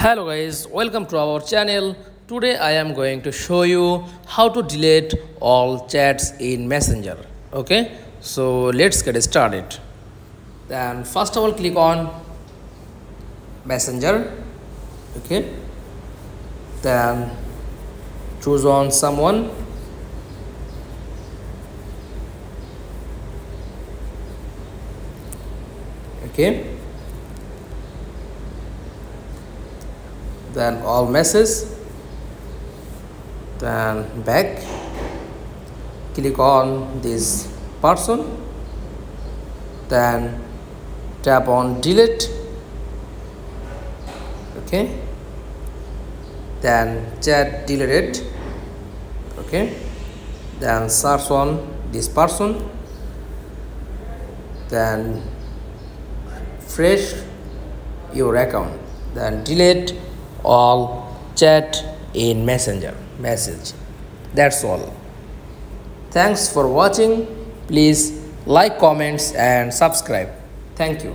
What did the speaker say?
Hello guys, welcome to our channel. Today I am going to show you how to delete all chats in Messenger. Okay, so let's get started. Then first of all click on Messenger. Okay, then choose on someone. Okay, then all messages, then back, click on this person, then tap on delete. Okay, then chat deleted. Okay, then search on this person, then refresh your account, then delete all chat in Messenger message. That's all. Thanks for watching. Please like, comments and subscribe. Thank you.